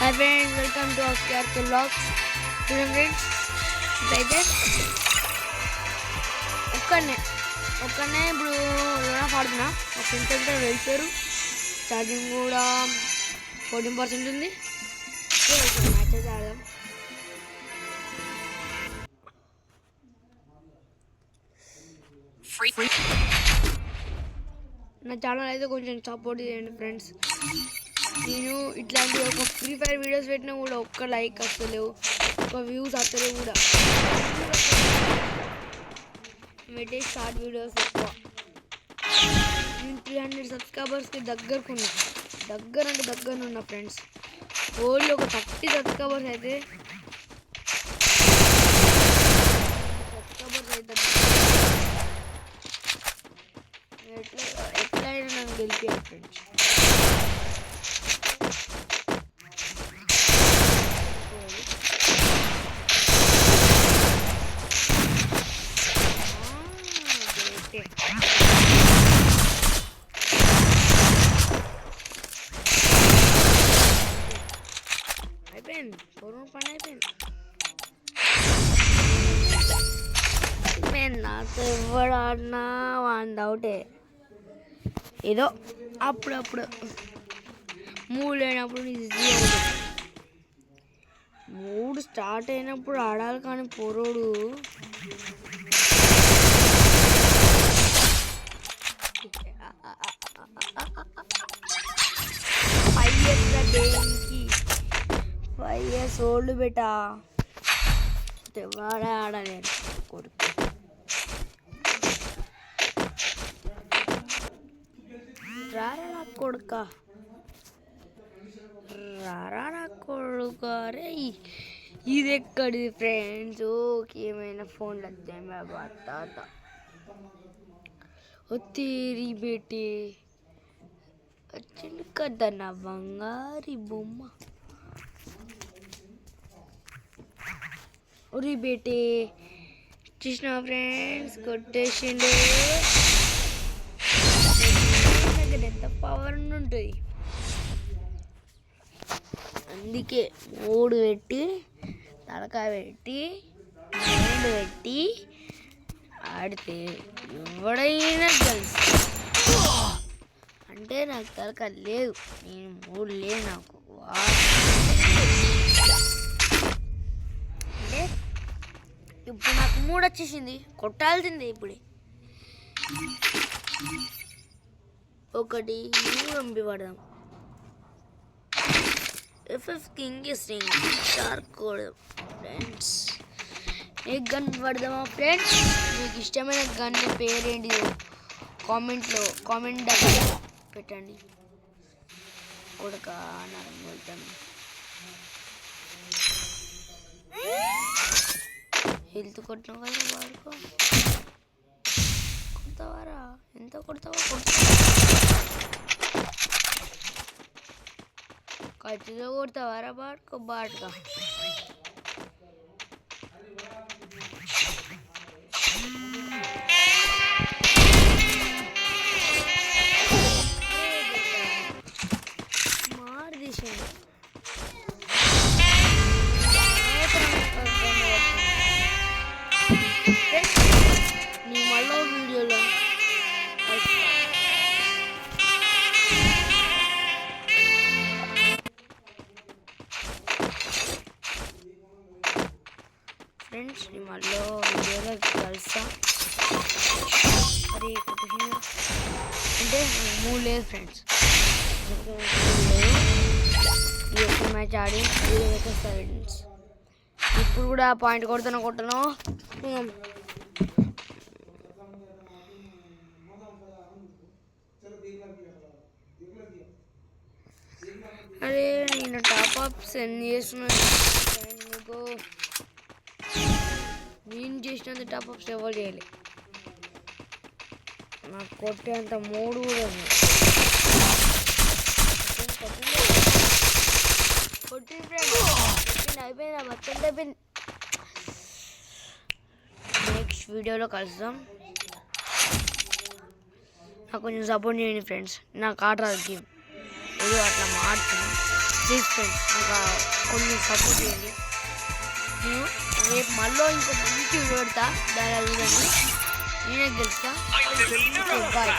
Hi friends, welcome to KRK Vlogs. Today friends, ఇప్పుడైతే ఒక్కనే ఇప్పుడు లోనా ఆడుతున్నా. మా ఫ్రెండ్స్ అంతా వెళ్ళిపోయారు. ఛార్జింగ్ కూడా 14% ఉంది. మ్యాచ్ అయితే ఆడదాం. నా ఛానల్ అయితే కొంచెం సపోర్ట్ చేయండి ఫ్రెండ్స్. నేను ఇట్లాంటి ఒక ఫ్రీ ఫైర్ వీడియోస్ పెట్టినా కూడా ఒక్క లైక్ వస్తలేవు, ఒక వ్యూస్ వస్తలేవు కూడా. పెట్టే షార్ట్ వీడియోస్ ఎక్కువ. నేను 300 సబ్స్క్రైబర్స్కి దగ్గరనున్నా ఫ్రెండ్స్. ఓన్లీ ఒక 30 సబ్స్క్రైబర్స్ అయితే ఎట్లయినా నన్ను గెలిపారు ఫ్రెండ్స్. అయిపోయింది, పని అయిపోయింది. నాతో ఎవడు ఆడినా వాడి అవుటే. ఏదో అప్పుడప్పుడు మూడు లేనప్పుడు మూడు స్టార్ట్ అయినప్పుడు ఆడాలి, కానీ పొరోడు దేనికి 5 years ఓల్డ్ బెటా వాడే ఆడలేదు కొడుకు. రారా నా కొడుక రే. ఇది ఎక్కడిది ఫ్రెండ్స్? ఓకే, ఏమైనా ఫోన్లు వచ్చాయి మా తాత ఒత్తిరి బేటి వచ్చింది కదా నా బంగారి బొమ్మ. ఒరి బేటి చూసిన ఫ్రెండ్స్, కొట్టేసిండు. ఎంత పవర్ ఉంటుంది, అందుకే 3 పెట్టి తలకాయ పెట్టి 2 పెట్టి ఆడితే ఎవడైనా తెలుసు. అంటే నాకు తలకాయ లేదు, నేను 3 లేదు నాకు. అంటే ఇప్పుడు నాకు 3 వచ్చేసింది, కొట్టాల్సిందే ఇప్పుడే. 1 ఎంపీ పడదాం. FF కింగ్ స్టార్ కొడదాం ఫ్రెండ్స్. ఏ గన్ పడదామా ఫ్రెండ్స్? మీకు ఇష్టమైన గన్ పేరేంటి కామెంట్ దగ్గర పెట్టండి. కొడక వెళ్తాను. హెల్త్ కొట్టిన కదా వాడుకో. కొడతావారా? ఎంత కొడతావా? ఖచ్చితంగా కొడతావారా? బాటుగా మారుదేశాను. నీ మళ్ళీ వీడియోలో ఫ్రెండ్స్, నీ మళ్ళీ వీడియోలో కలుస్తా. అరే అంటే 3 లేదు ఫ్రెండ్స్. ఈ ఒక్క మ్యాచ్ ఆడి ఫ్రెండ్స్. ఇప్పుడు కూడా పాయింట్ కొట్టను. అరే నేను టాప్అప్ సెండ్ చేస్తున్నాను మీకు. నేను చేసినంత టాప్అప్స్ ఎవరు చేయలే. నాకు కొట్టేంత 3 కూడా ఉంది. అయిపోయిందా? మొత్తం అయిపోయింది. నెక్స్ట్ వీడియోలో కలుద్దాం. నాకు కొంచెం సపోర్ట్ చేయండి ఫ్రెండ్స్. నాకు ఆట రాదు గేమ్, ఏదో అట్లా మాడుతున్నా. ప్లీజ్ ఫ్రెండ్స్ నాకు కొంచెం సపోర్ట్ చేయండి. నేను రేపు మళ్ళీ ఇంకో మంచి వీడియో పెడతా, దాని చూడండి. నేనే గెలుస్తా. బాయ్.